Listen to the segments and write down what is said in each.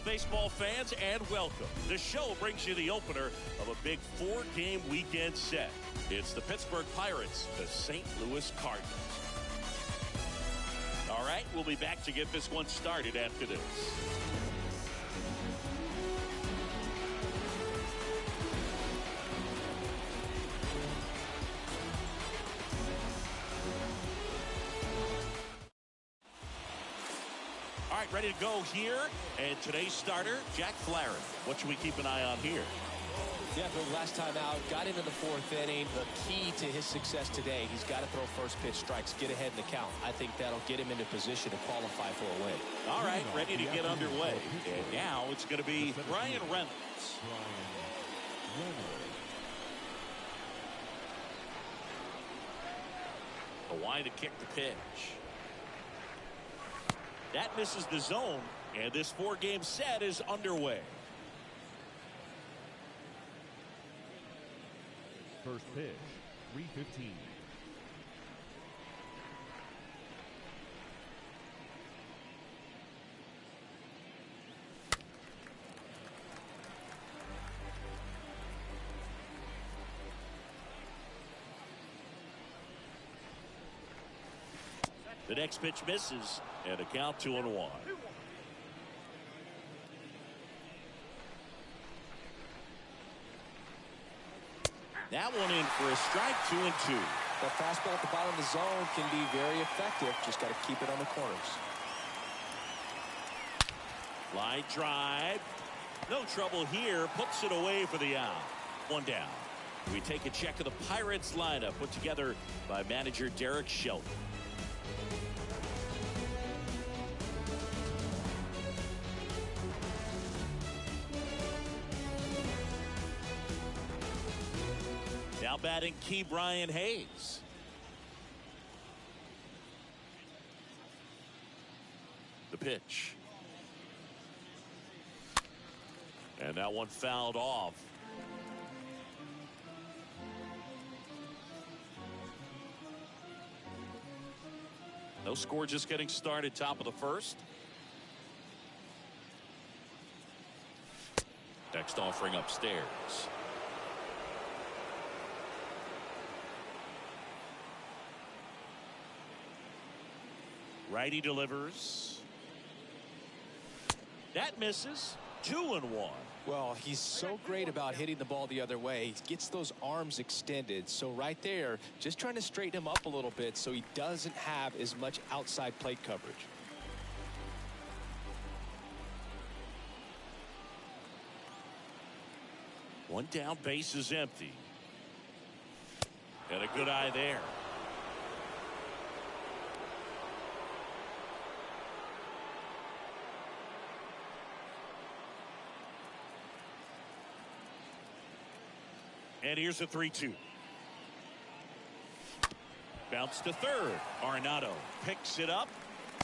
baseball fans, and welcome. The show brings you the opener of a big 4-game weekend set. It's the Pittsburgh Pirates, the St. Louis Cardinals. All right, we'll be back to get this one started after this. All right, ready to go here. And today's starter, Jack Flaherty. What should we keep an eye on here? Yeah, but last time out, got into the 4th inning. The key to his success today, he's got to throw first pitch strikes, get ahead in the count. I think that'll get him into position to qualify for a win. All right, ready to get underway. And now it's going to be Brian Reynolds. A wide to kick the pitch. That misses the zone, and this 4-game set is underway. First pitch, 3:15. The next pitch misses, and a count 2-1. That one in for a strike, 2-2. That fastball at the bottom of the zone can be very effective. Just got to keep it on the corners. Line drive. No trouble here. Puts it away for the out. One down. We take a check of the Pirates lineup put together by manager Derek Shelton. Now batting Key Brian Hayes. The pitch. And that one fouled off. No score, just getting started, top of the first. Next offering upstairs. Righty delivers. That misses. 2-1. Well, he's so great about hitting the ball the other way. He gets those arms extended. So right there, just trying to straighten him up a little bit so he doesn't have as much outside plate coverage. One down, base is empty. And a good eye there. And here's a 3-2. Bounce to third. Arenado picks it up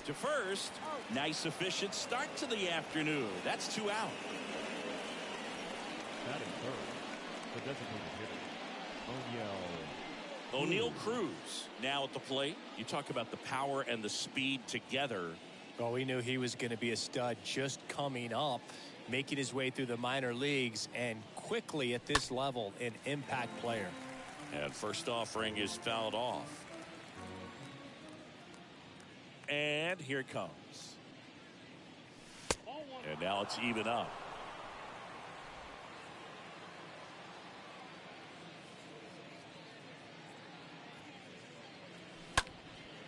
to first. Nice efficient start to the afternoon. That's 2 out. Batting third, the designated hitter, O'Neal Cruz now at the plate. You talk about the power and the speed together. Well, we knew he was going to be a stud just coming up, making his way through the minor leagues, and quickly at this level, an impact player. And first offering is fouled off. And here it comes. And now it's even up.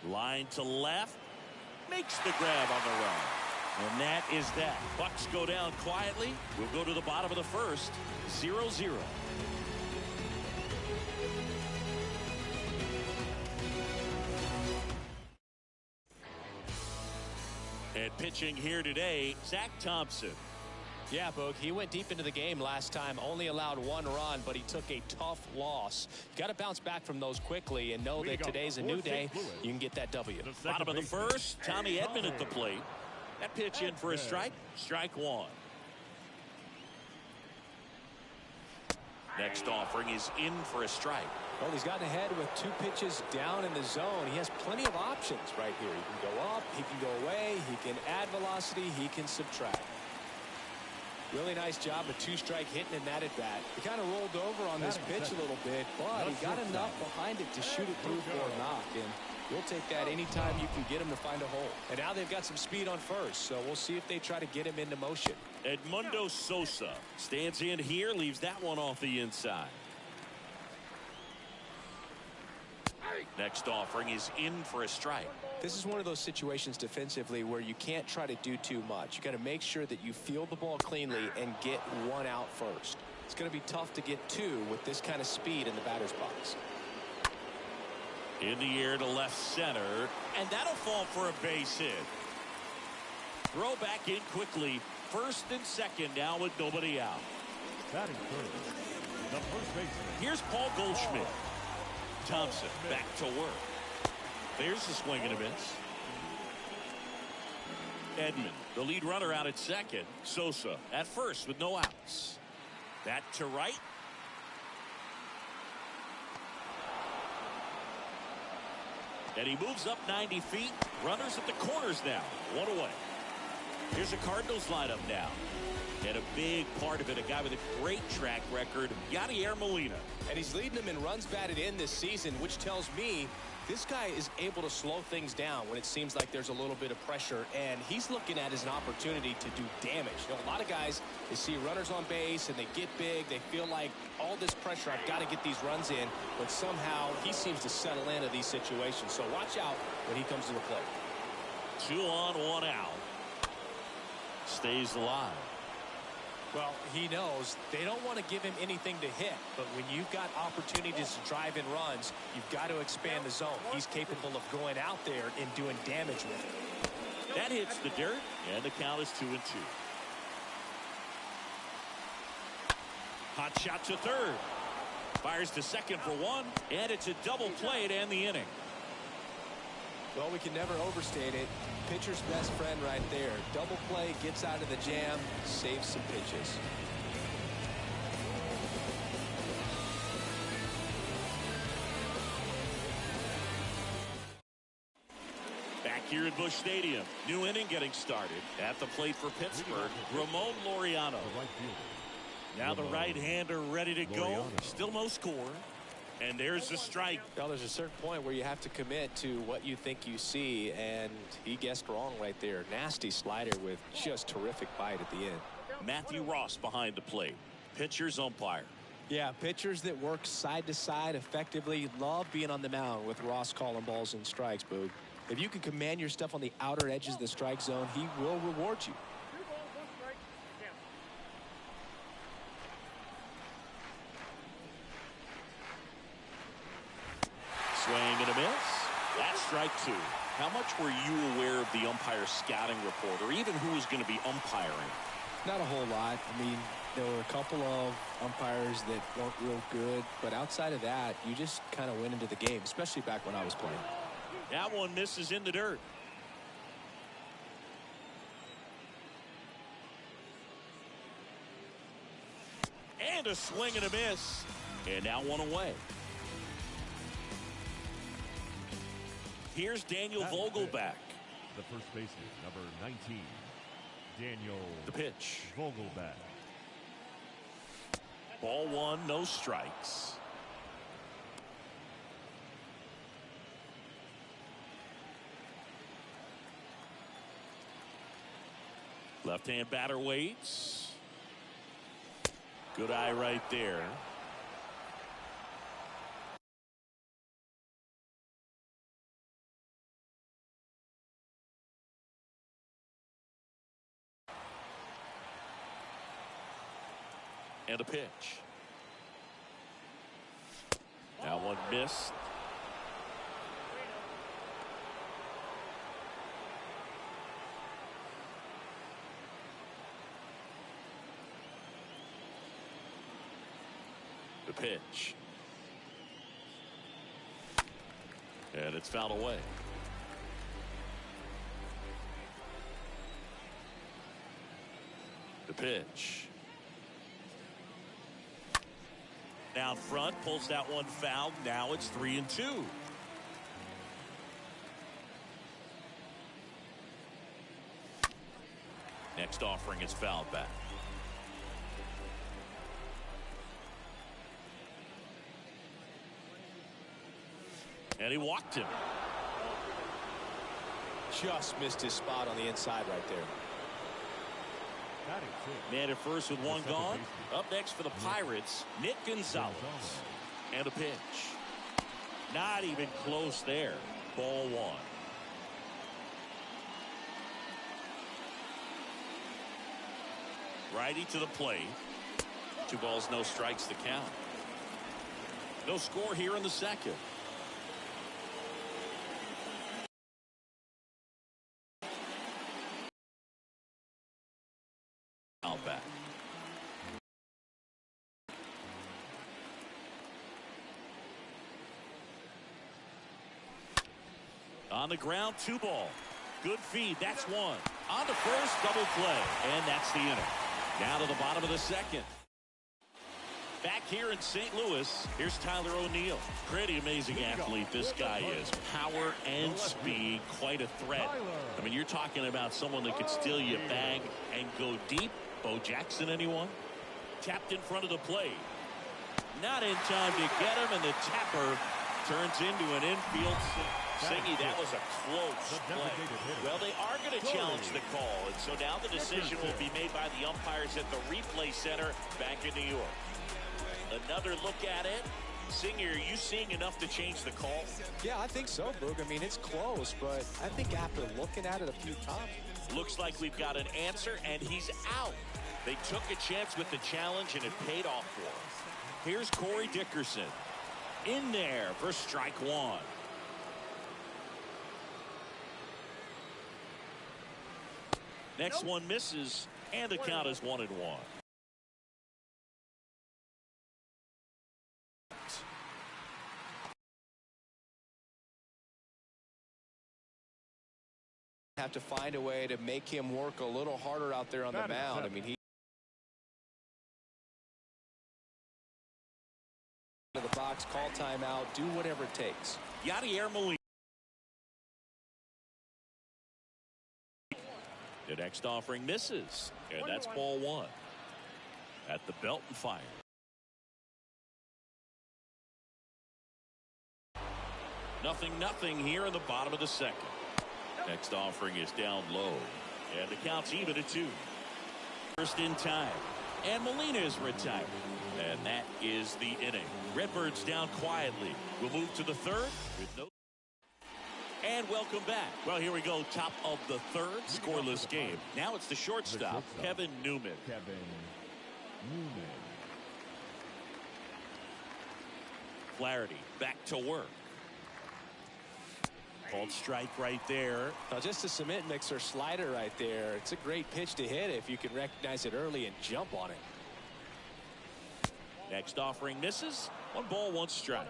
Line to left. Makes the grab on the run. And that is that. Bucks go down quietly. We'll go to the bottom of the first. 0-0. And pitching here today, Zach Thompson. Yeah, Boog, he went deep into the game last time, only allowed 1 run, but he took a tough loss. Got to bounce back from those quickly and know that today's a new day. You can get that W. Bottom of the first, Tommy Edman at the plate. That pitch in for a strike. Strike 1. Next offering is in for a strike. Well, he's gotten ahead with 2 pitches down in the zone. He has plenty of options right here. He can go up, he can go away, he can add velocity, he can subtract. Really nice job of two-strike hitting in that at-bat. He kind of rolled over on this pitch a little bit, but he got enough behind it to shoot it through for a knock, and you'll take that anytime you can get him to find a hole. And now they've got some speed on first, so we'll see if they try to get him into motion. Edmundo Sosa stands in here, leaves that one off the inside. Next offering is in for a strike. This is one of those situations defensively where you can't try to do too much. You got to make sure that you field the ball cleanly and get one out first. It's going to be tough to get two with this kind of speed in the batter's box. In the air to left center, and that'll fall for a base hit. Throw back in quickly. First and second now with nobody out. Batting third, the first baseman. Here's Paul Goldschmidt. Thompson back to work. There's the swing and a miss. Edman, the lead runner, out at second. Sosa at first with no outs. That to right. And he moves up 90 feet. Runners at the corners now. One away. Here's a Cardinals lineup now. And a big part of it, a guy with a great track record, Yadier Molina. And he's leading them in runs batted in this season, which tells me this guy is able to slow things down when it seems like there's a little bit of pressure, and he's looking at it as an opportunity to do damage. You know, a lot of guys, they see runners on base and they get big. They feel like all this pressure, I've got to get these runs in, but somehow he seems to settle into these situations. So watch out when he comes to the plate. 2 on, 1 out. Stays alive. Well, he knows they don't want to give him anything to hit, but when you've got opportunities to drive in runs, you've got to expand the zone. He's capable of going out there and doing damage with it. That hits the dirt, and the count is 2-2. Hot shot to third. Fires to second for one, and it's a double play to end the inning. Well, we can never overstate it. Pitcher's best friend right there. Double play, gets out of the jam, saves some pitches. Back here at Busch Stadium, new inning getting started. At the plate for Pittsburgh, Ramon Laureano. Now the right-hander ready to go. Still no score. And there's the strike. Well, there's a certain point where you have to commit to what you think you see, and he guessed wrong right there. Nasty slider with just terrific bite at the end. Matthew Ross behind the plate. Pitcher's umpire. Yeah, pitchers that work side to side effectively love being on the mound with Ross calling balls and strikes, Boog. If you can command your stuff on the outer edges of the strike zone, he will reward you. Swing and a miss. That's strike 2. How much were you aware of the umpire scouting report, or even who was going to be umpiring? Not a whole lot. I mean, there were a couple of umpires that weren't real good, but outside of that, you just kind of went into the game, especially back when I was playing. That one misses in the dirt. And a swing and a miss. And now one away. Here's Daniel Vogelback. The first baseman, number 19, Daniel. The pitch. Vogelback. Ball 1, no strikes. Left-hand batter waits. Good eye right there. And a pitch. Now one missed. The pitch. And it's fouled away. The pitch. Down front, pulls that one foul. Now it's 3-2. Next offering is fouled back. And he walked him. Just missed his spot on the inside right there. Man at first with one gone. Up next for the Pirates, Nick Gonzalez. And a pitch. Not even close there. Ball one. Righty to the plate. 2 balls, no strikes to count. No score here in the second. Out back. On the ground, 2 ball. Good feed. That's 1. On to first, double play. And that's the inning. Now to the bottom of the second. Back here in St. Louis, here's Tyler O'Neill. Pretty amazing athlete this guy is. Power and speed, quite a threat. I mean, you're talking about someone that could steal you a bag and go deep. Bo Jackson, anyone? Tapped in front of the plate. Not in time to get him, and the tapper turns into an infield Singy, that was a close play. Well, they are going to challenge the call, and so now the decision will be made by the umpires at the replay center back in New York. Another look at it. Singer, are you seeing enough to change the call? Yeah, I think so, Boog. I mean, it's close, but I think after looking at it a few times. Looks like we've got an answer, and he's out. They took a chance with the challenge, and it paid off for him. Here's Corey Dickerson. In there for strike 1. Next one misses, and the count is 1-1. Have to find a way to make him work a little harder out there on the mound. I mean, he to the box, call timeout, do whatever it takes. Yadier Molina. The next offering misses, and that's ball 1. At the belt and fire. Nothing here in the bottom of the second. Next offering is down low, and the count's even at 2. First in time, and Molina is retired, and that is the inning. Redbirds down quietly. We'll move to the third with no. And welcome back. Well, here we go. Top of the third, scoreless game. Now it's the shortstop, Kevin Newman. Flaherty back to work. Called strike right there. Now just a cement mixer slider right there. It's a great pitch to hit if you can recognize it early and jump on it. Next offering misses. 1 ball, 1 strike.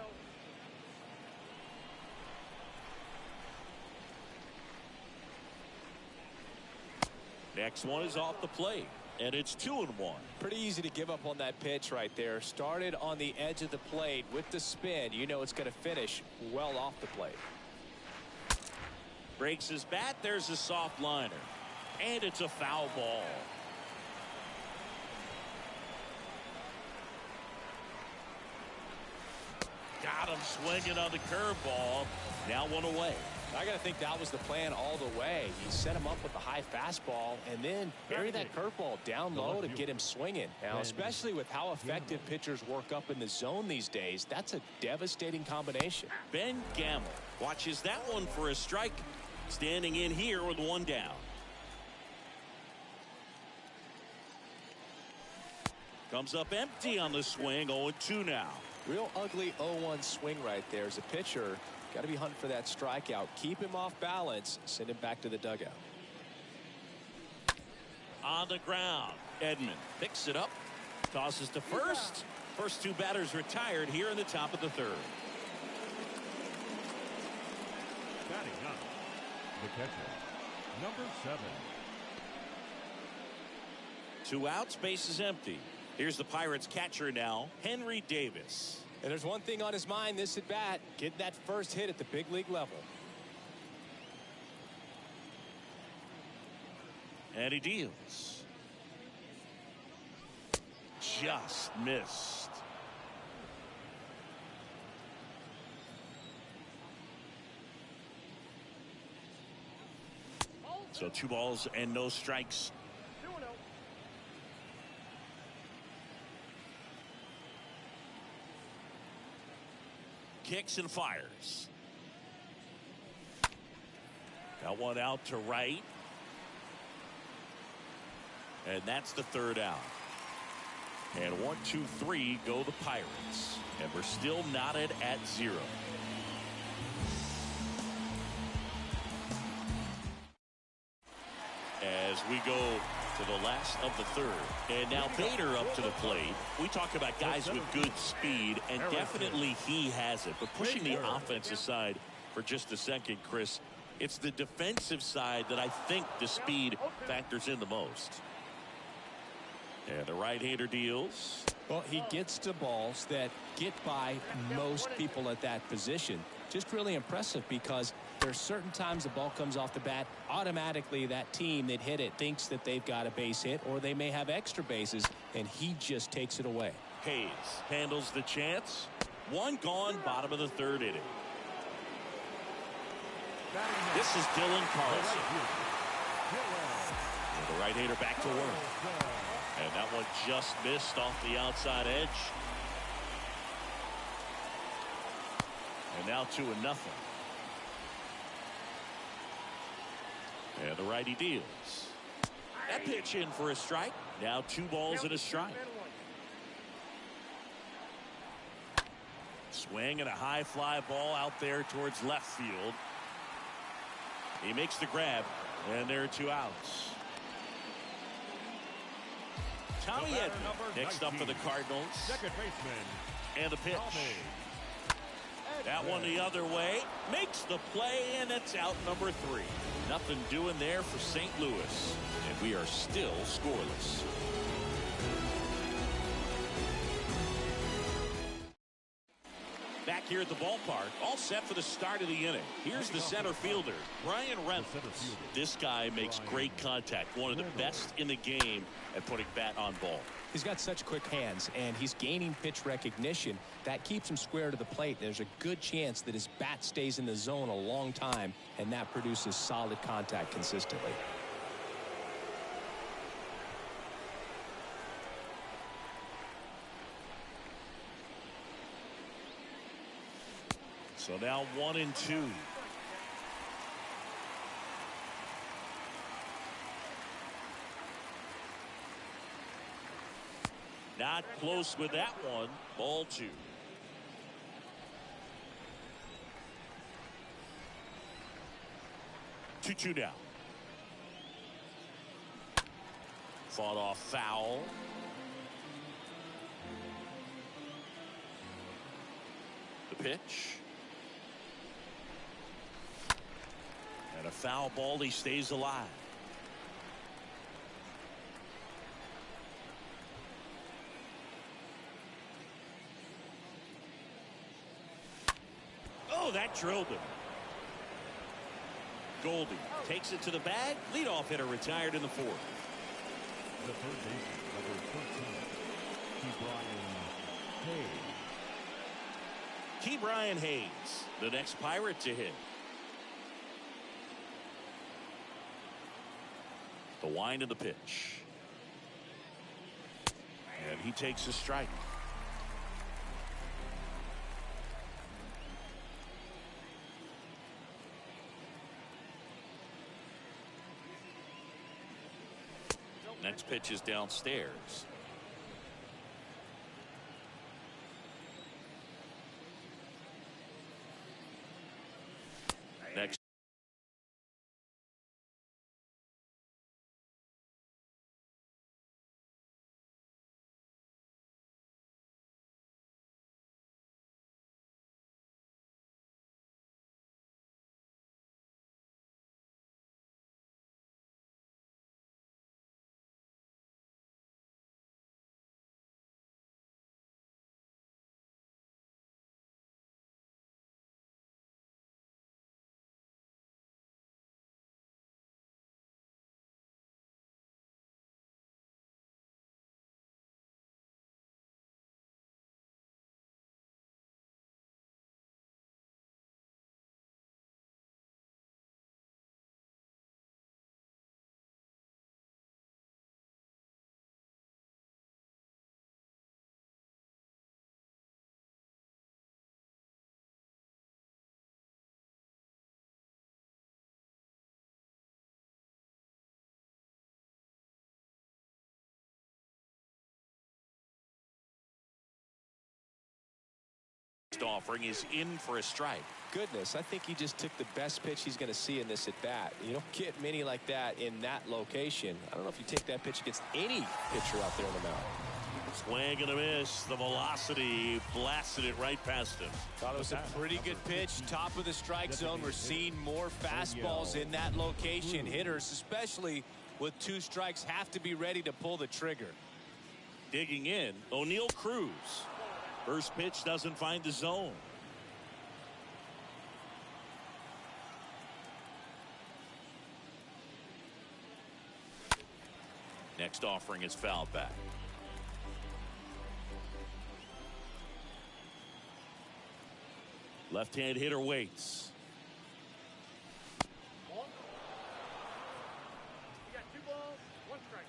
Next one is off the plate, and it's 2-1. Pretty easy to give up on that pitch right there. Started on the edge of the plate with the spin. You know it's going to finish well off the plate. Breaks his bat. There's a soft liner, and it's a foul ball. Got him swinging on the curveball. Now 1 away. I got to think that was the plan all the way. He set him up with the high fastball and then bury that curveball down low to get him swinging. Now, especially with how effective pitchers work up in the zone these days, that's a devastating combination. Ben Gamble watches that one for a strike. Standing in here with 1 down. Comes up empty on the swing. 0-2 now. Real ugly 0-1 swing right there. As a pitcher, got to be hunting for that strikeout. Keep him off balance. Send him back to the dugout. On the ground. Edman picks it up. Tosses to first. First 2 batters retired here in the top of the third. Batting up, the catcher, number 7. 2 outs, base is empty. Here's the Pirates catcher now, Henry Davis. And there's one thing on his mind this at bat, get that first hit at the big league level. And he deals. Just missed. So 2 balls and no strikes. Kicks and fires. Got one out to right. And that's the 3rd out. And 1, 2, 3 go the Pirates. And we're still knotted at 0. As we go to the last of the 3rd. And now Bader up to the plate. We talk about guys with good speed, and definitely he has it. But pushing the offensive side for just a second, Chris, it's the defensive side that I think the speed factors in the most. And the right-hander deals. Well, he gets to balls that get by most people at that position. Just really impressive because there's certain times the ball comes off the bat, automatically that team that hit it thinks that they've got a base hit, or they may have extra bases, and he just takes it away. Hayes handles the chance. 1 gone, bottom of the 3rd inning. This is Dylan Carlson. And the right-hander back to work. And that one just missed off the outside edge. And now 2-0. And the righty deals. That pitch in for a strike. Now 2 balls and a strike. Swing and a high fly ball out there towards left field. He makes the grab, and there are 2 outs. Tommy Edman next up for the Cardinals. Second baseman. And the pitch. That one the other way. Makes the play, and that's out number 3. Nothing doing there for St. Louis. And we are still scoreless. Back here at the ballpark, all set for the start of the inning. Here's the center fielder, Brian Reynolds. This guy makes great contact. One of the best in the game at putting bat on ball. He's got such quick hands, and he's gaining pitch recognition. That keeps him square to the plate. There's a good chance that his bat stays in the zone a long time, and that produces solid contact consistently. So now 1-2. Not close with that one. Ball 2. Two down. Fought off foul. The pitch. And a foul ball. He stays alive. Oh, that drilled him. Goldie takes it to the bag. Leadoff hitter retired in the 4th. The third baseman, number 13, Ke'Bryan Hayes, the next Pirate to hit. The wind of the pitch. And he takes a strike. Next pitch is downstairs. Next. Next offering is in for a strike. Goodness, I think he just took the best pitch he's going to see in this at bat. You don't get many like that in that location. I don't know if you take that pitch against any pitcher out there on the mound. Swing and a miss. The velocity blasted it right past him. Thought it was a pretty good pitch. Top of the strike zone. We're seeing more fastballs in that location. Hitters, especially with 2 strikes, have to be ready to pull the trigger. Digging in, O'Neal Cruz. First pitch doesn't find the zone. Next offering is fouled back. Left-hand hitter waits. You got 2 balls, 1 strike.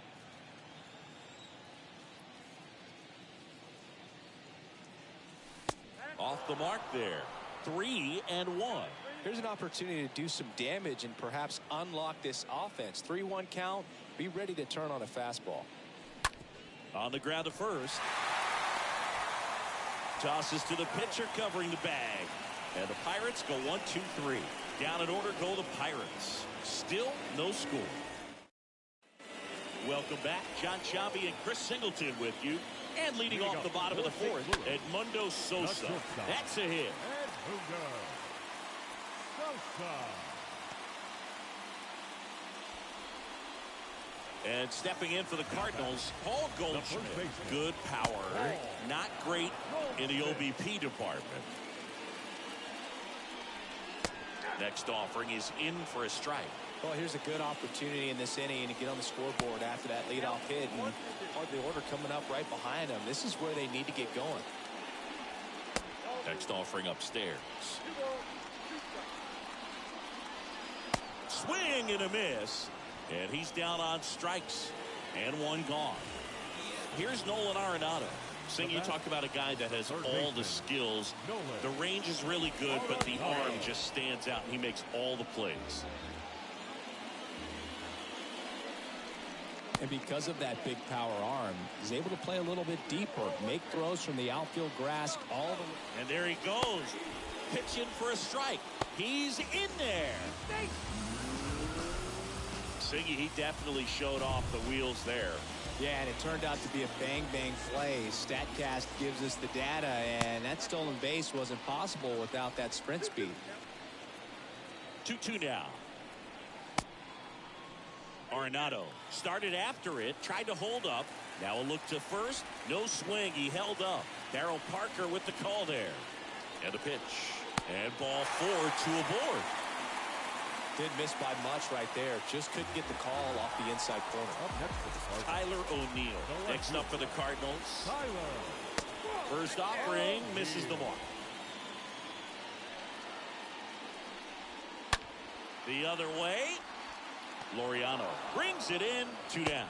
Off the mark there. 3-1. Here's an opportunity to do some damage and perhaps unlock this offense. 3-1 count. Be ready to turn on a fastball. On the ground to first. Tosses to the pitcher covering the bag. And the Pirates go 1-2-3. Down in order go the Pirates. Still no score. Welcome back. John Sciambi and Chris Singleton with you. And leading off the bottom of the 4th, Edmundo Sosa. That's a hit. Edmundo Sosa. And stepping in for the Cardinals, Paul Goldschmidt. Good power. Not great in the OBP department. Next offering is in for a strike. Well, here's a good opportunity in this inning to get on the scoreboard after that leadoff hit. And the order coming up right behind them. This is where they need to get going. Next offering upstairs. Swing and a miss. And he's down on strikes. And 1 gone. Here's Nolan Arenado. Sing, you talk about a guy that has all the skills. The range is really good, but the arm just stands out, and he makes all the plays. And because of that big power arm, he's able to play a little bit deeper, make throws from the outfield grass all the way. And there he goes. Pitching for a strike. He's in there. Siggy, he definitely showed off the wheels there. Yeah, and it turned out to be a bang-bang play. StatCast gives us the data, and that stolen base wasn't possible without that sprint speed. 2-2 now. Arenado started after it, tried to hold up. Now a look to first. No swing. He held up. Darryl Parker with the call there. And the pitch. And ball 4, 2 aboard. Didn't miss by much right there. Just couldn't get the call off the inside corner. Tyler O'Neill. Next up for the Cardinals. First offering misses the mark. The other way. Laureano brings it in. 2 down.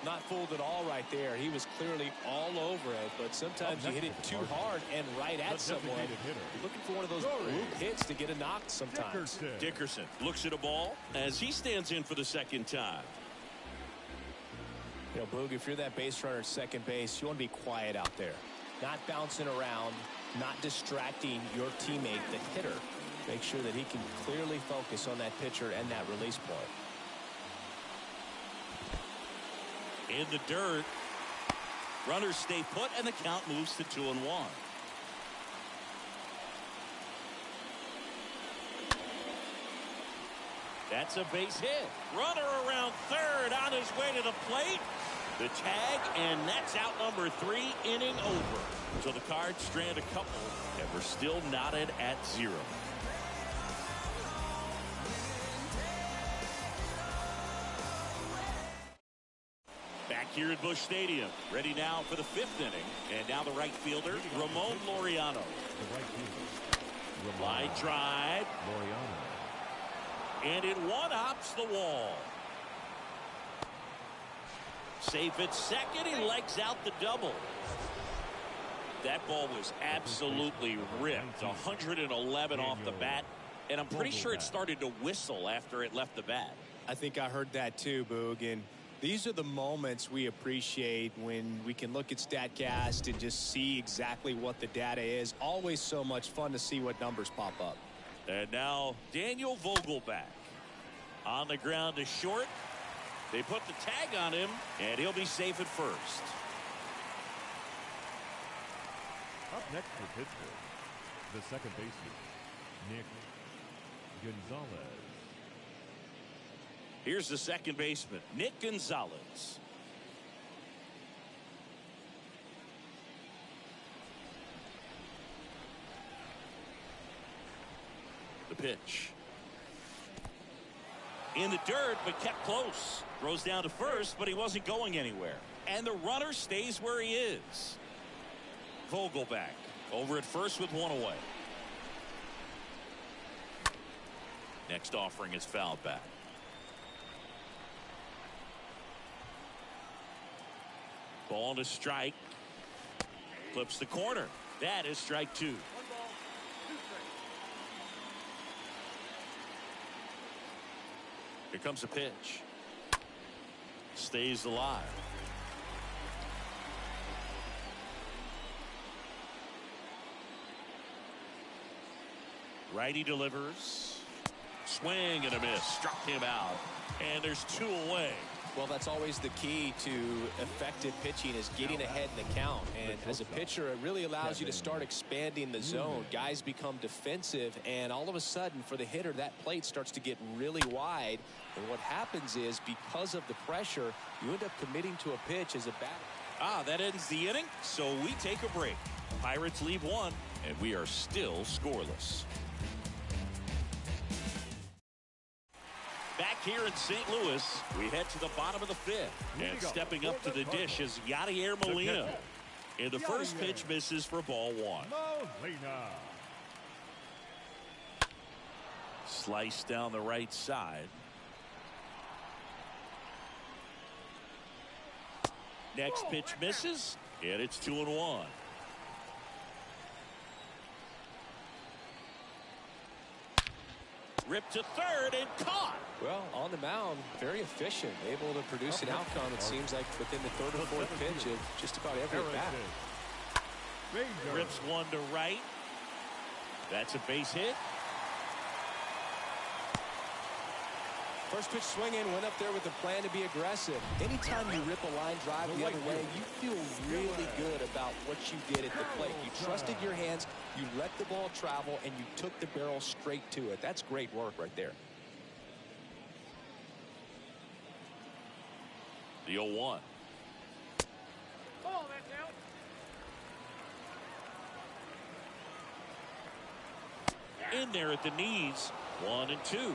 Not fooled at all right there. He was clearly all over it, but sometimes you hit it too hard and right at someone. You're looking for one of those group hits to get a knock sometimes. Dickerson looks at a ball as he stands in for the 2nd time. You know, Boog, if you're that base runner at second base, you want to be quiet out there. Not bouncing around, not distracting your teammate, the hitter. Make sure that he can clearly focus on that pitcher and that release point. In the dirt. Runners stay put, and the count moves to 2-1. That's a base hit. Runner around third on his way to the plate. The tag, and that's out number 3, inning over. So the Cards strand a couple, and we're still knotted at 0. Back here at Busch Stadium, ready now for the 5th inning. And now the right fielder, Ramon Laureano. Line drive. And it one-hops the wall. Safe at second. He legs out the double. That ball was absolutely ripped. 111 off the bat. And I'm pretty sure it started to whistle after it left the bat. I think I heard that too, Boog. And These are the moments we appreciate when we can look at StatCast and just see exactly what the data is. Always so much fun to see what numbers pop up. And now Daniel Vogelback on the ground to short. They put the tag on him, and he'll be safe at first. Up next for Pittsburgh, the second baseman, Nick Gonzalez. Here's the second baseman, Nick Gonzalez. The pitch. In the dirt, but kept close. Throws down to first, but he wasn't going anywhere. And the runner stays where he is. Vogelback over at first with one away. Next offering is fouled back. Ball to strike. Clips the corner. That is strike two. 1 ball, 2 strikes. Here comes a pitch. Stays alive. Righty delivers. Swing and a miss. Struck him out. And there's 2 away. Well, that's always the key to effective pitching, is getting ahead in the count. And as a pitcher, it really allows you to start expanding the zone. Guys become defensive, and all of a sudden, for the hitter, that plate starts to get really wide. And what happens is, because of the pressure, you end up committing to a pitch as a batter. That ends the inning, so we take a break. Pirates leave 1, and we are still scoreless. Back here in St. Louis, we head to the bottom of the 5th. And stepping up to the dish is Yadier Molina. And the first pitch misses for ball 1. Molina. Slice down the right side. Next pitch misses, and it's 2-1. Ripped to third and caught. Well, on the mound, very efficient, able to produce an outcome, it seems like, within the 3rd or 4th pitch of just about every bat. Rips one to right. That's a base hit. First pitch swinging, went up there with a plan to be aggressive. Anytime you rip a line drive the other way, you feel really good about what you did at the plate. You trusted your hands, you let the ball travel, and you took the barrel straight to it. That's great work right there. The 0-1. Ball, that's out. In there at the knees. 1 and 2.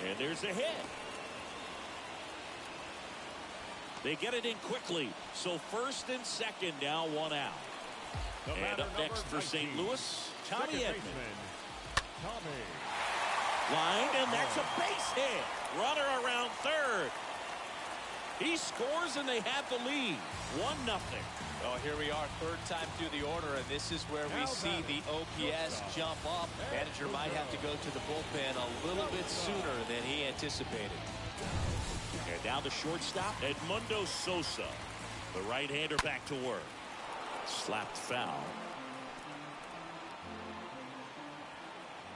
And there's a hit. They get it in quickly. So first and second, now 1 out. And up next for St. Louis, Tommy Edman. Line, and that's a base hit. Runner around third. He scores, and they have the lead. 1-0. Well, here we are, 3rd time through the order, and this is where we see the OPS jump up. Manager might have to go to the bullpen a little bit sooner than he anticipated. And now the shortstop, Edmundo Sosa. The right-hander back to work. Slapped foul.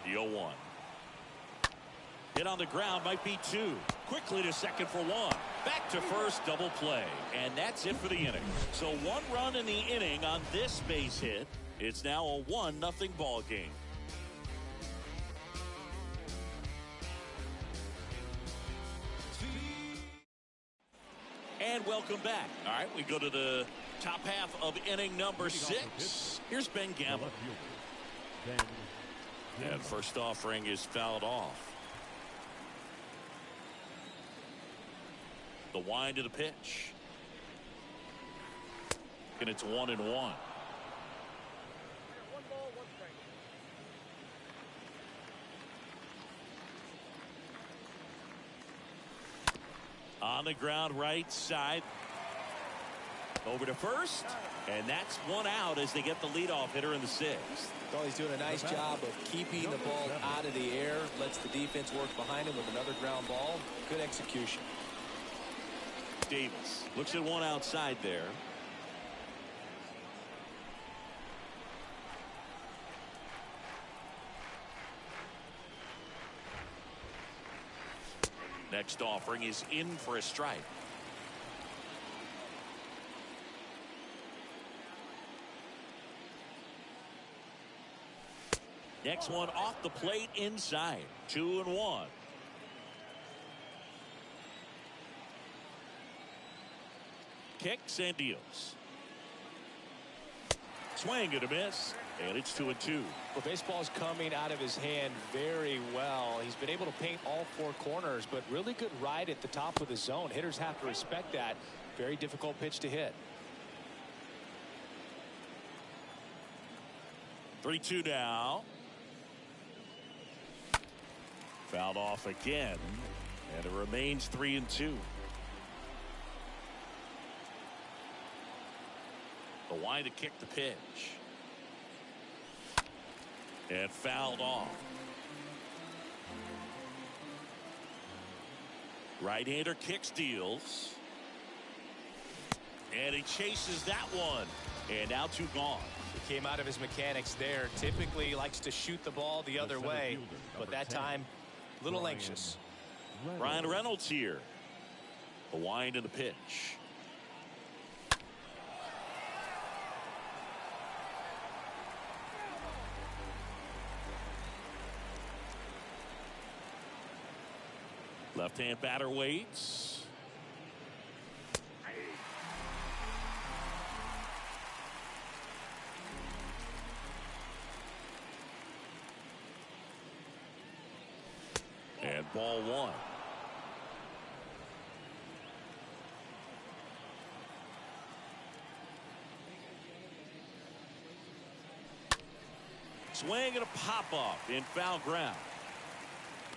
The 0-1. Hit on the ground, might be 2. Quickly to second for 1. Back to first, double play. And that's it for the inning. So 1 run in the inning on this base hit. It's now a 1-0 ball game. And welcome and back. All right, we go to the top half of inning number 6. Here's Ben Gamble. And first offering is fouled off. The wind of the pitch. And it's 1-1. 1 ball, 1 strike. On the ground right side. Over to first, and that's one out as they get the leadoff hitter in the sixth. Well, he's doing a nice job of keeping the ball out of the air, lets the defense work behind him with another ground ball. Good execution. Davis looks at one outside there. Next offering is in for a strike. Next one off the plate inside. 2-1. Kicks and deals. Swing and a miss. And it's 2-2. Well, baseball's coming out of his hand very well. He's been able to paint all four corners, but really good ride at the top of the zone. Hitters have to respect that. Very difficult pitch to hit. 3-2 now. Fouled off again, and it remains 3-2. The wind to kick the pitch. And fouled off. Right-hander kicks, deals. And he chases that one. And now 2 gone. He came out of his mechanics there. Typically he likes to shoot the ball the other way, but that time a little anxious. Ryan Reynolds here. The wind and the pitch. Left-hand batter waits. And ball 1. Swing and a pop-off in foul ground.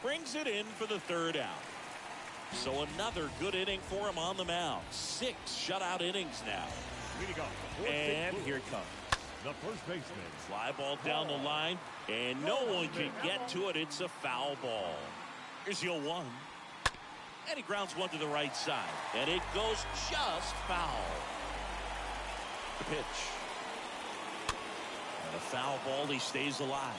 Brings it in for the 3rd out. So another good inning for him on the mound. 6 shutout innings now. And here it comes. The first baseman. Fly ball down the line, and no one can get to it. It's a foul ball. Here's 0-1. And he grounds one to the right side. And it goes just foul. The pitch. And a foul ball. He stays alive.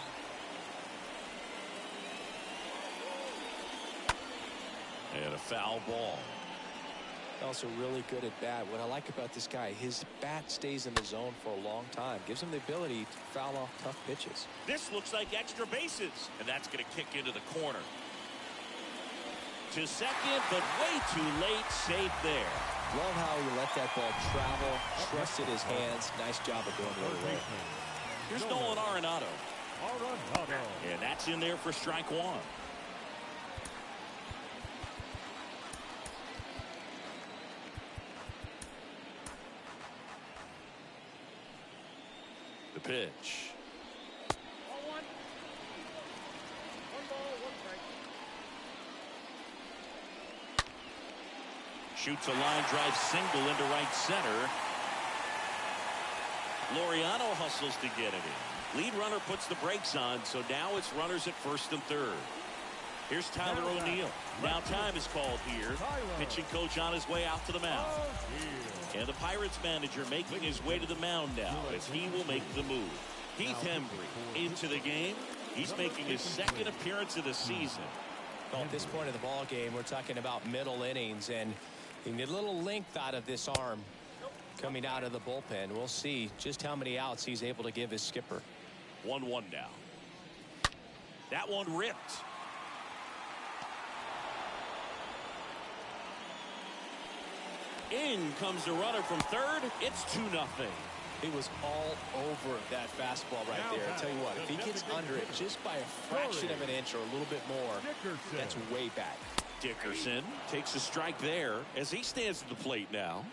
And a foul ball. Also really good at bat. What I like about this guy, his bat stays in the zone for a long time. Gives him the ability to foul off tough pitches. This looks like extra bases. And that's going to kick into the corner. To second, but way too late. Safe there. Love how he let that ball travel. Trusted his hands. Nice job of going the other way. Here's Nolan Arenado. And that's in there for strike 1. The pitch. Ball 1. 1 ball, 1 strike. Shoots a line drive single into right center. Laureano hustles to get it in. Lead runner puts the brakes on, so now it's runners at first and third. Here's Tyler O'Neill. Now time is called here. Pitching coach on his way out to the mound. And the Pirates manager making his way to the mound now as he will make the move. Heath Hembry into the game. He's making his 2nd appearance of the season. Well, at this point of the ball game, we're talking about middle innings, and you need a little length out of this arm coming out of the bullpen. We'll see just how many outs he's able to give his skipper. 1-1 now. That one ripped. In comes the runner from third. It's 2-0. He was all over that fastball right there. I tell you what, if he gets under it just by a fraction of an inch or a little bit more, that's way back. Dickerson takes a strike there as he stands at the plate now.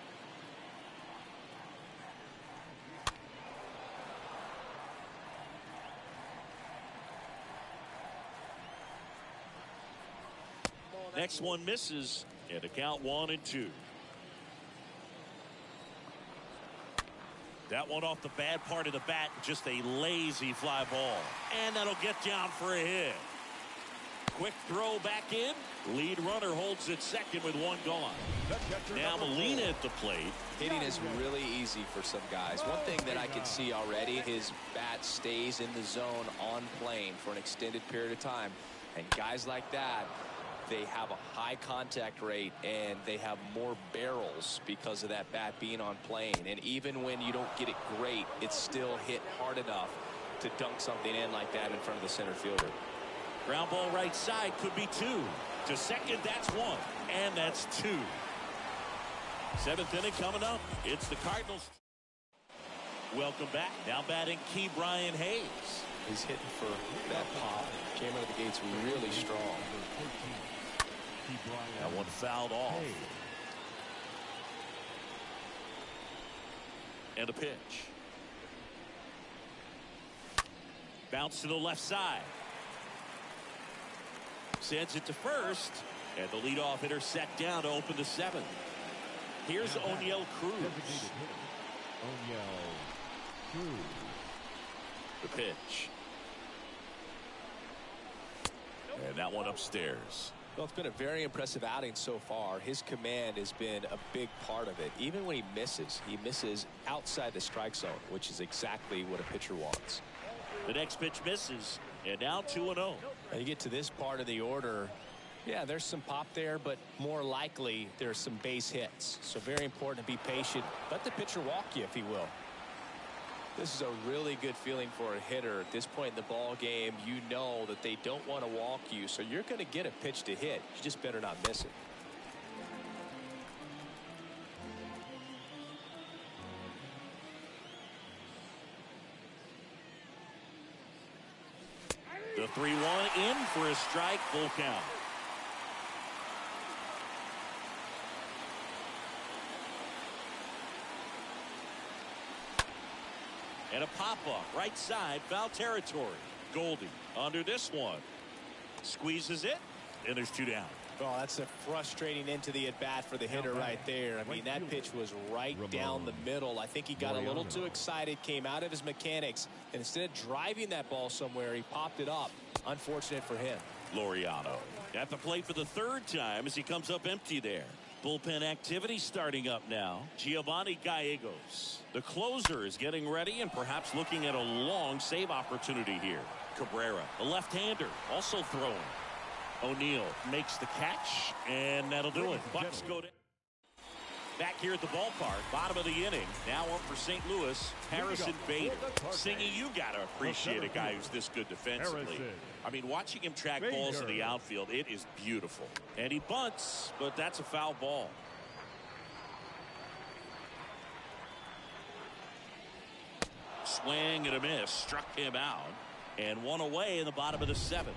Next one misses, and a count 1-2. That one off the bad part of the bat, just a lazy fly ball. And that'll get down for a hit. Quick throw back in. Lead runner holds it second with one gone. Now Molina at the plate. Hitting is really easy for some guys. One thing that I can see already, his bat stays in the zone on plane for an extended period of time. And guys like that, they have a high contact rate and they have more barrels because of that bat being on plane. And even when you don't get it great, it's still hit hard enough to dunk something in like that in front of the center fielder. Ground ball right side, could be two. To second, that's one. And that's two. Seventh inning coming up. It's the Cardinals. Welcome back. Now batting Key Brian Hayes. He's hitting for that pop. Came out of the gates really strong. That one fouled off. And a pitch. Bounce to the left side. Sends it to first. And the leadoff hitter set down to open the seventh. Here's O'Neill Cruz. The pitch. And that one upstairs. Well, it's been a very impressive outing so far. His command has been a big part of it. Even when he misses outside the strike zone, which is exactly what a pitcher wants. The next pitch misses, and now 2-0. And you get to this part of the order, yeah, there's some pop there, but more likely there's some base hits. So very important to be patient. Let the pitcher walk you, if he will. This is a really good feeling for a hitter. At this point in the ball game, you know that they don't want to walk you, so you're going to get a pitch to hit. You just better not miss it. The 3-1 in for a strike, full count. And a pop-up, right side, foul territory. Goldie under this one. Squeezes it, and there's two down. Oh, that's a frustrating into the at-bat for the hitter right there. I mean, that pitch was right down the middle. I think he got a little too excited, came out of his mechanics, and instead of driving that ball somewhere, he popped it up. Unfortunate for him. Laureano at the plate for the third time as he comes up empty there. Bullpen activity starting up now. Giovanni Gallegos, the closer, is getting ready and perhaps looking at a long save opportunity here. Cabrera, the left-hander, also throwing. O'Neill makes the catch, and that'll do it. Bucks go down. Back here at the ballpark, bottom of the inning. Now up for St. Louis, Harrison Bader. Singy, you got to appreciate a guy who's this good defensively. I mean, watching him track balls in the outfield, it is beautiful. And he bunts, but that's a foul ball. Swing and a miss, struck him out, and one away in the bottom of the seventh.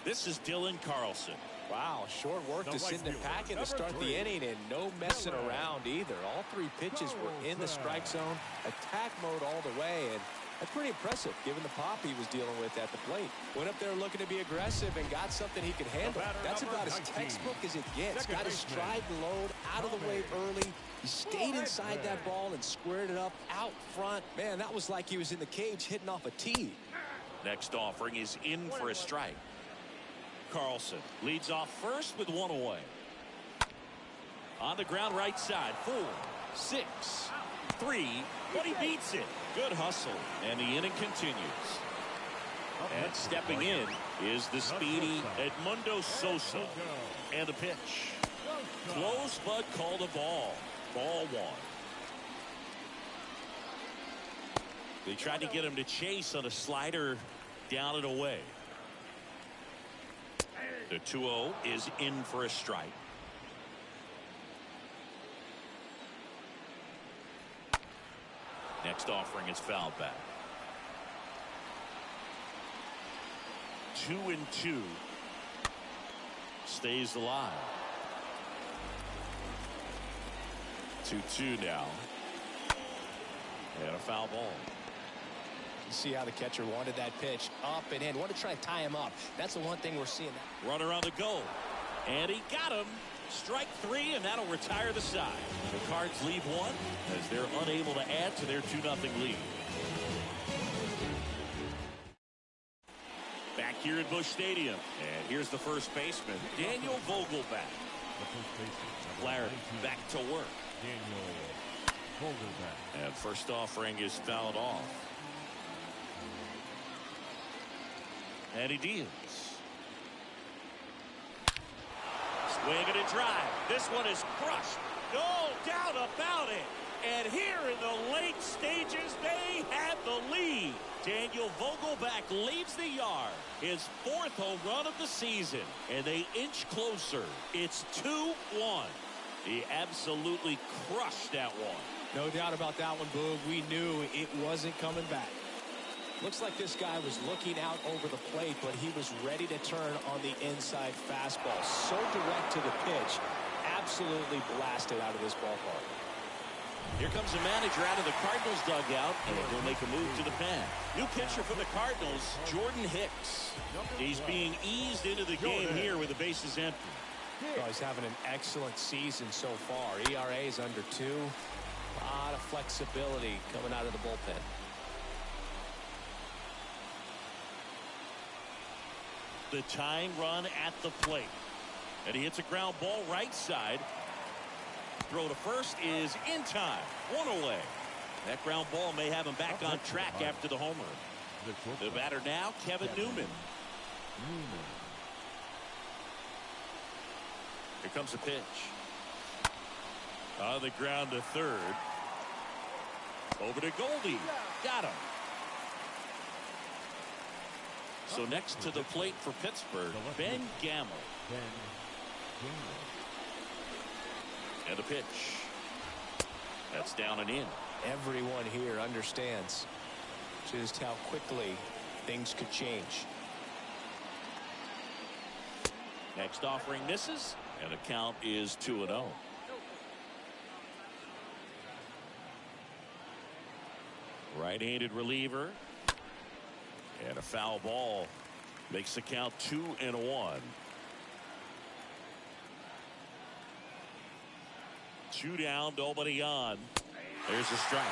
This is Dylan Carlson. Wow, short work to send him packing to start the inning, and no messing around either. All three pitches were in the strike zone, attack mode all the way, and that's pretty impressive given the pop he was dealing with at the plate. Went up there looking to be aggressive and got something he could handle. That's about as textbook as it gets. Got his stride and load out of the way early. He stayed inside that ball and squared it up out front. Man, that was like he was in the cage hitting off a tee. Next offering is in for a strike. Carlson leads off first with one away. On the ground right side, 4, 6, 3, but he beats it. Good hustle, and the inning continues. And stepping in is the speedy Edmundo Sosa. And the pitch. Close, but called a ball. Ball 1. They tried to get him to chase on a slider down and away. The 2-0 is in for a strike. Next offering is fouled back. 2-2. Stays alive. 2-2 now. And a foul ball. You see how the catcher wanted that pitch up and in. Wanted to try and tie him up. That's the one thing we're seeing. Runner on the go. And he got him. Strike three, and that'll retire the side. The Cards leave one as they're unable to add to their 2-0 lead. Back here at Busch Stadium, and here's the first baseman, Daniel Vogelbach. Flaherty back to work. Daniel Vogelbach. And first offering is fouled off. And he deals. Swing and a drive. This one is crushed. No doubt about it. And here in the late stages, they have the lead. Daniel Vogelbach leaves the yard. His 4th home run of the season. And they inch closer. It's 2-1. He absolutely crushed that one. No doubt about that one, Boog. We knew it wasn't coming back. Looks like this guy was looking out over the plate, but he was ready to turn on the inside fastball. So direct to the pitch. Absolutely blasted out of this ballpark. Here comes the manager out of the Cardinals dugout, and he'll make a move to the pen. New pitcher for the Cardinals, Jordan Hicks. He's being eased into the game here with the bases empty. Oh, he's having an excellent season so far. ERA is under 2. A lot of flexibility coming out of the bullpen. The tying run at the plate. And he hits a ground ball right side. Throw to first is in time. 1 away. That ground ball may have him back on track after the homer. The batter now, Kevin Newman. Here comes the pitch. On the ground to third. Over to Goldie. Got him. So next to the plate for Pittsburgh, Ben Gamel. And the pitch. That's down and in. Everyone here understands just how quickly things could change. Next offering misses, and the count is 2-0. Right-handed reliever. And a foul ball makes the count 2-1. 2 down, nobody on. There's a strike.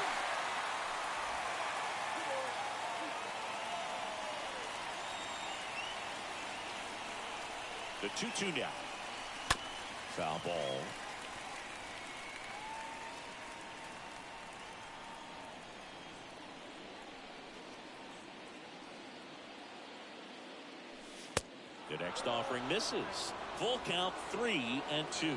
The 2-2 now. Foul ball. The next offering misses. Full count 3-2.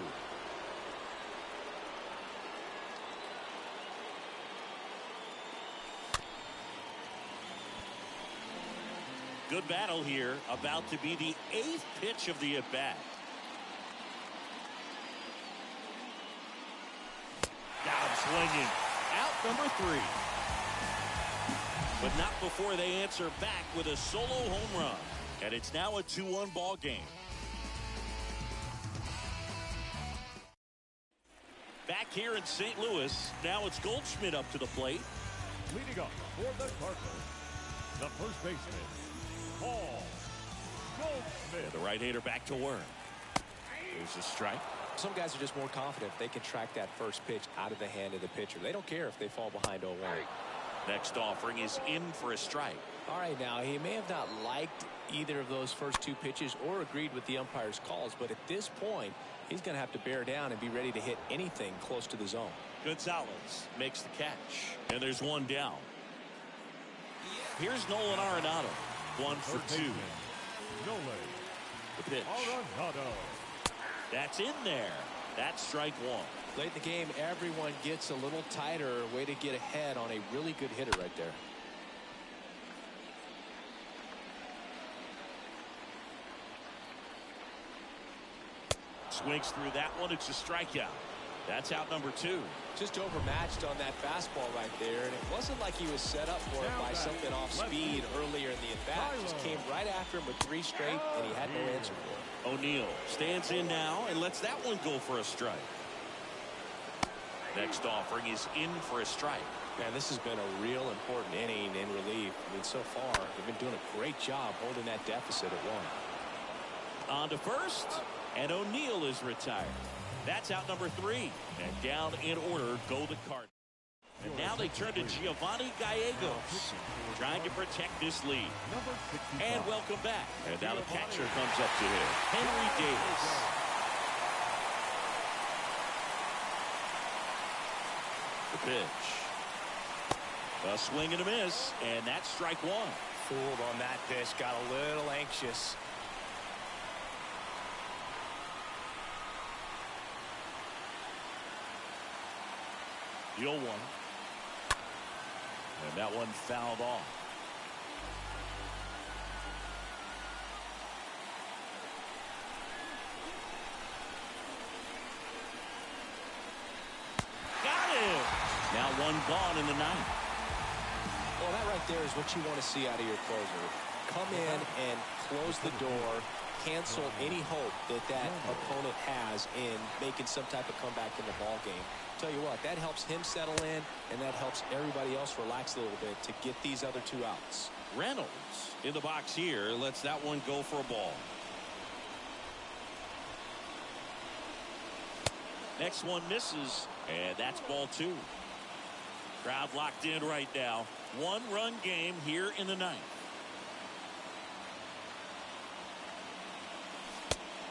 Good battle here. About to be the 8th pitch of the at-bat. Got him swinging. Out number 3. But not before they answer back with a solo home run. And it's now a 2-1 ball game. Back here in St. Louis, now it's Goldschmidt up to the plate. Leading up for the Cardinals, the first baseman, Paul Goldschmidt. The right-hander back to work. There's a strike. Some guys are just more confident if they can track that first pitch out of the hand of the pitcher. They don't care if they fall behind 0-1. Next offering is in for a strike. All right, now he may have not liked either of those first 2 pitches or agreed with the umpire's calls, but at this point he's going to have to bear down and be ready to hit anything close to the zone. Gonzalez makes the catch, and there's 1 down. Here's Nolan Arenado. 1 for 2. Nolan The pitch. Arenado. That's in there. That's strike 1. Late in the game, everyone gets a little tighter. Way to get ahead on a really good hitter right there. Swings through that one. It's a strikeout. That's out number 2. Just overmatched on that fastball right there, and it wasn't like he was set up for it by something off speed earlier in the at-bat. Just came right after him with 3 straight, and he had no answer for it. O'Neill stands in now and lets that one go for a strike. Next offering is in for a strike. Man, this has been a real important inning in relief. I mean, so far, they've been doing a great job holding that deficit at 1. On to first. And O'Neal is retired. That's out number 3. And down in order go the Cardinals. And now they turn to Giovanni Gallegos, trying to protect this lead. And welcome back. And now the catcher comes up to him, Henry Davis. The pitch. A swing and a miss, and that's strike 1. Fooled on that pitch, got a little anxious. The 0-1. And that one fouled off. Got him! Now one gone in the 9th. Well, that right there is what you want to see out of your closer. Come in and close the door, cancel any hope that that opponent has in making some type of comeback in the ball game. Tell you what, that helps him settle in, and that helps everybody else relax a little bit to get these other 2 outs. Reynolds in the box here lets that one go for a ball. Next one misses, and that's ball 2. Crowd locked in right now. 1-run game here in the 9th.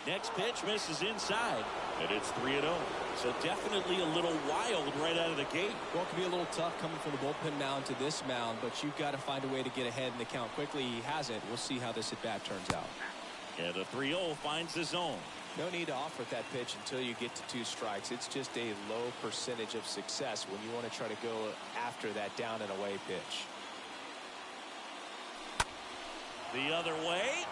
Next pitch misses inside, and it's 3-0. So definitely a little wild right out of the gate. Well, it can be a little tough coming from the bullpen mound to this mound, but you've got to find a way to get ahead in the count quickly. He hasn't. We'll see how this at-bat turns out. And the 3-0 finds the zone. No need to offer that pitch until you get to 2 strikes. It's just a low percentage of success when you want to try to go after that down and away pitch. The other way.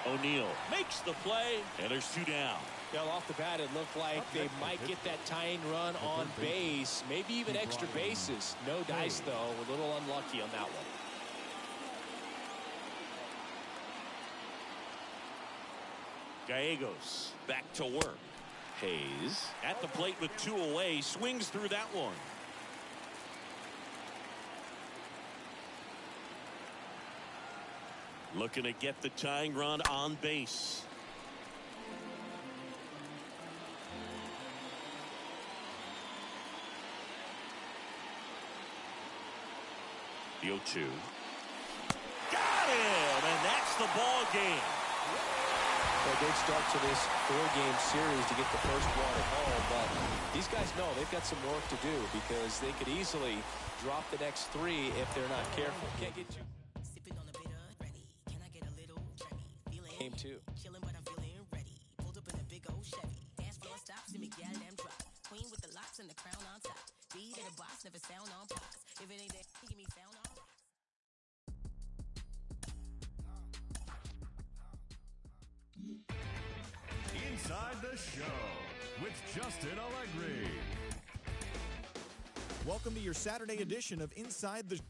O'Neal makes the play, and there's 2 down. Well, off the bat, it looked like they might get that tying run on base, maybe even extra bases. No dice, though. A little unlucky on that one. Gallegos back to work. Hayes at the plate with 2 away, swings through that one. Looking to get the tying run on base. The 0-2. Got him, and that's the ball game. A great start to this 4-game series to get the first one at home, but these guys know they've got some work to do because they could easily drop the next 3 if they're not careful. Can't get you. Game 2. Chilling, but I'm feeling ready. Pulled up in a big old Chevy. Dance floor stops and me gal them drop. Queen with the locks and the crown on top. Beat in the box, never sound on pause. If it ain't that, give me sound on. Inside the Show with Justin Allegri. Welcome to your Saturday edition of Inside the